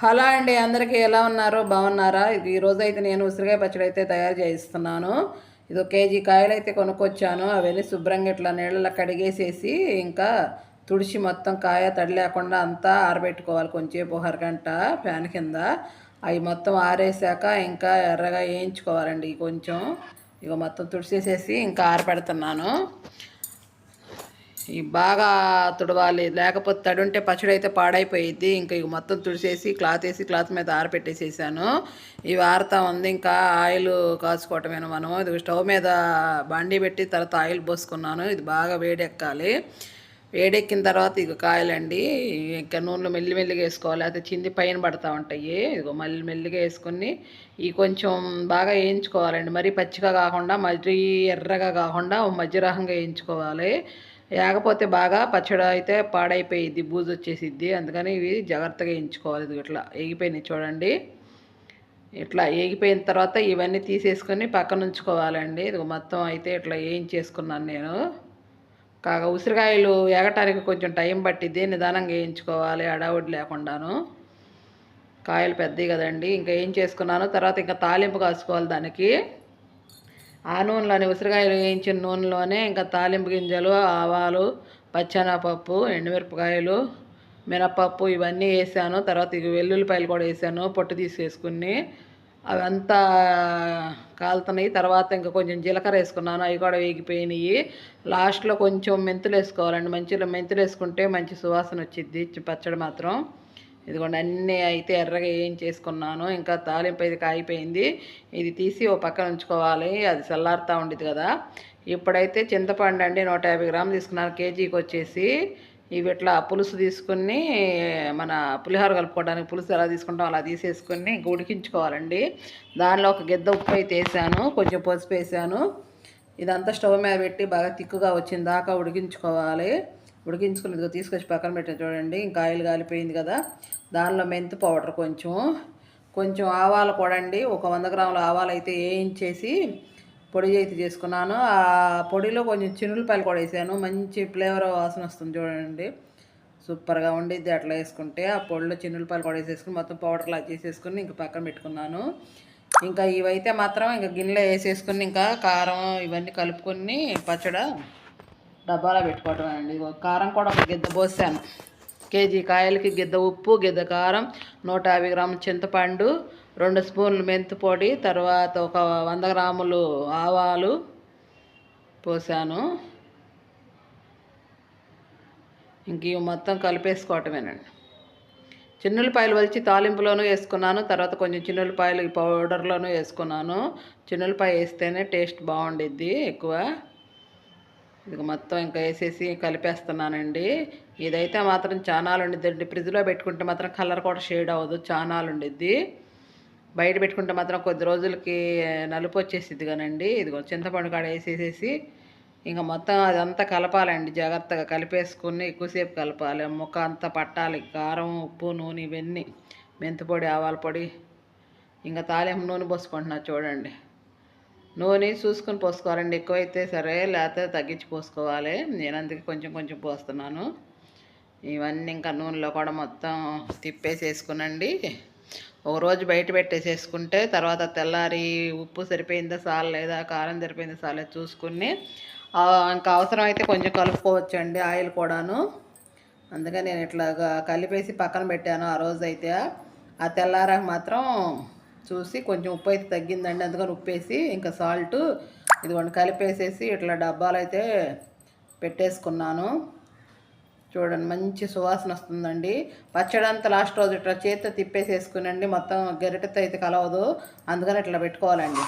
Hello అండి, అందరికీ ఎలా ఉన్నారు? బాగున్నారా? ఈరోజు అయితే నేను ఉసిరికాయ పచ్చడి అయితే తయారు చేయిస్తున్నాను. ఇది 1 కేజీ కాయలు అయితే కొనుక్కొచ్చాను. అవన్నీ శుభ్రంగా ఇట్లా నీళ్ళలో కడిగేసేసి ఇంకా తుడిచి మొత్తం కాయ తడి లేకుండా అంతా ఆరబెట్టుకోవాలి. కొంచెంసేపు 1 అరగంట ఫ్యాన్ కింద. అవి మొత్తం ఆరేసాక ఇంకా ఎర్రగా వేయించుకోవాలండి. కొంచెం ఇక మొత్తం తుడిచేసేసి ఇంకా ఆరపెడుతున్నాను. ఈ బాగా తుడవాలి, లేకపోతే తడి ఉంటే పచ్చడి అయితే పాడైపోయిద్ది. ఇంకా ఇక మొత్తం తుడిసేసి క్లాత్ వేసి క్లాత్ మీద ఆరపెట్టేసేసాను. ఇవి ఆరుతా ఉంది. ఇంకా ఆయిల్ కాచుకోవటమేనా మనం. ఇది స్టవ్ మీద బండి పెట్టి తర్వాత ఆయిల్ పోసుకున్నాను. ఇది బాగా వేడెక్కాలి. వేడెక్కిన తర్వాత ఇక కాయలండి ఇంకా నూనెలో మెల్లిమెల్లిగా వేసుకోవాలి, అయితే చింది పైన పడతా ఉంటాయి. ఇదిగో మళ్ళీ మెల్లిగా వేసుకొని ఈ కొంచెం బాగా వేయించుకోవాలండి. మరీ పచ్చిగా కాకుండా మరీ ఎర్రగా కాకుండా మధ్య రకంగా వేయించుకోవాలి. లేకపోతే బాగా పచ్చడి అయితే పాడైపోయిద్ది, బూజు వచ్చేసిద్ది. అందుకని ఇవి జాగ్రత్తగా వేయించుకోవాలి. ఇది ఇట్లా వేగిపోయినాయి చూడండి. ఇట్లా వేగిపోయిన తర్వాత ఇవన్నీ తీసేసుకొని పక్కన ఉంచుకోవాలండి. ఇది మొత్తం అయితే ఇట్లా వేయించేసుకున్నాను నేను. కాగా ఉసిరికాయలు ఏగటానికి కొంచెం టైం పట్టిద్ది, నిదానంగా వేయించుకోవాలి హడావుడి లేకుండాను. కాయలు పెద్దవి కదండి. ఇంకా ఏం చేసుకున్నాను తర్వాత ఇంకా తాలింపు కాసుకోవాలి దానికి. ఆ నూనెలోనే ఉసిరికాయలు వేయించిన నూనెలోనే ఇంకా తాలింపు గింజలు, ఆవాలు, పచ్చెనగపప్పు, ఎండుమిరపకాయలు, మినపప్పు ఇవన్నీ వేసాను. తర్వాత ఇక వెల్లుల్లిపాయలు కూడా వేసాను పొట్టు తీసేసుకుని. అవంతా కాలుతున్నాయి. తర్వాత ఇంకా కొంచెం జీలకర్ర వేసుకున్నాను, అవి కూడా వేగిపోయినాయి. లాస్ట్లో కొంచెం మెంతులు వేసుకోవాలండి. మంచిగా మెంతులు వేసుకుంటే మంచి సువాసన వచ్చిద్ది పచ్చడి మాత్రం. ఇదిగోండి అన్నీ అయితే ఎర్రగా వేయించేసుకున్నాను. ఇంకా తాలింపు అయితే కాగిపోయింది. ఇది తీసి ఓ పక్కన ఉంచుకోవాలి, అది చల్లారుతూ ఉండేది కదా. ఇప్పుడైతే చింతపండు అండి 150 గ్రాములు తీసుకున్నాను. కేజీకి వచ్చేసి ఇవి ఇట్లా పులుసు తీసుకుని మన పులిహోర కలుపుకోవడానికి పులుసు ఎలా తీసుకుంటాం అలా తీసేసుకుని ఇంక ఉడికించుకోవాలండి. దానిలో ఒక గిద్ద ఉప్పు అయితే వేసాను, కొంచెం పసుపు వేసాను. ఇదంతా స్టవ్ మీద పెట్టి బాగా తిక్కుగా వచ్చిన దాకా ఉడికించుకోవాలి. ఉడికించుకుని ఇదిగో తీసుకొచ్చి పక్కన పెట్టాను చూడండి. ఇంకా ఆయిల్ కాలిపోయింది కదా. దానిలో మెంతి పౌడర్ కొంచెం ఆవాలు కూడా అండి. ఒక 100 గ్రాముల ఆవాలు అయితే వేయించేసి పొడి అయితే చేసుకున్నాను. ఆ పొడిలో కొంచెం చిన్నులపాయలు కూడా వేసాను. మంచి ఫ్లేవర్ వాసన వస్తుంది చూడండి, సూపర్గా ఉండిద్ది అట్లా వేసుకుంటే. ఆ పొడిలో చిన్నులపాయలు కూడా వేసేసుకుని మొత్తం పౌడర్లా చేసేసుకుని ఇంక పక్కన పెట్టుకున్నాను. ఇంకా ఇవైతే మాత్రం ఇంకా గిన్నెలో వేసేసుకుని ఇంకా కారం ఇవన్నీ కలుపుకొని పచ్చడి డబ్బాలో పెట్టుకోవటమేనండి. కారం కూడా ఒక గిద్ద పోసాను. కేజీ కాయలకి గిద్ద ఉప్పు, గిద్ద కారం, 150 గ్రాముల చింతపండు, 2 స్పూన్లు మెంతి పొడి, తర్వాత ఒక 100 గ్రాములు ఆవాలు పోసాను. ఇంక ఇవి మొత్తం కలిపేసుకోవటమేనండి. చిన్నులపాయలు వలిచి తాలింపులోనూ వేసుకున్నాను. తర్వాత కొంచెం చిన్నులపాయలు ఈ పౌడర్లోనూ వేసుకున్నాను. చిన్నులపాయ వేస్తేనే టేస్ట్ బాగుండిద్ది ఎక్కువ. ఇది మొత్తం ఇంకా వేసేసి కలిపేస్తున్నానండి. ఇదైతే మాత్రం చానాలు ఉండిద్దండి. ఫ్రిడ్జ్లో పెట్టుకుంటే మాత్రం కలర్ కూడా షేడ్ అవ్వదు, చానాలు ఉండిద్ది. బయట పెట్టుకుంటే మాత్రం కొద్ది రోజులకి నలుపు వచ్చేసిద్ది కానండి. ఇదిగో చింతపండు కాడ వేసేసేసి ఇంకా మొత్తం అదంతా కలపాలండి. జాగ్రత్తగా కలిపేసుకుని ఎక్కువసేపు కలపాలి. ముక్క అంతా పట్టాలి. కారం, ఉప్పు, నూనె ఇవన్నీ, మెంతిపొడి, ఆవాల పొడి. ఇంకా తాలింపు నూనె పోసుకుంటున్నా చూడండి. నూనె చూసుకొని పోసుకోవాలండి, ఎక్కువైతే సరే లేకపోతే తగ్గించి పోసుకోవాలి. నేను అందుకే కొంచెం కొంచెం పోస్తున్నాను. ఇవన్నీ ఇంకా నూనెలో కూడా మొత్తం తిప్పేసేసుకునండి. ఒకరోజు బయట పెట్టేసేసుకుంటే తర్వాత తెల్లారి ఉప్పు సరిపోయిందా సాలేదా, కారం సరిపోయిందా సాలేదు చూసుకుని ఇంకా అవసరమైతే కొంచెం కలుపుకోవచ్చండి ఆయిల్ కూడాను. అందుకని నేను ఇట్లాగా కలిపేసి పక్కన పెట్టాను. ఆ రోజు అయితే ఆ తెల్లారాక మాత్రం చూసి కొంచెం ఉప్పు అయితే తగ్గిందండి, అందుకని ఉప్పేసి ఇంకా సాల్ట్ ఇదిగోండి కలిపేసేసి ఇట్లా డబ్బాలు అయితే పెట్టేసుకున్నాను. చూడండి మంచి సువాసన వస్తుందండి. పచ్చడి అంతా లాస్ట్ రోజు ఇట్లా చేతితో తిప్పేసేసుకునండి, మొత్తం గరిటెతో అయితే కలవదు, అందుకని ఇట్లా పెట్టుకోవాలండి.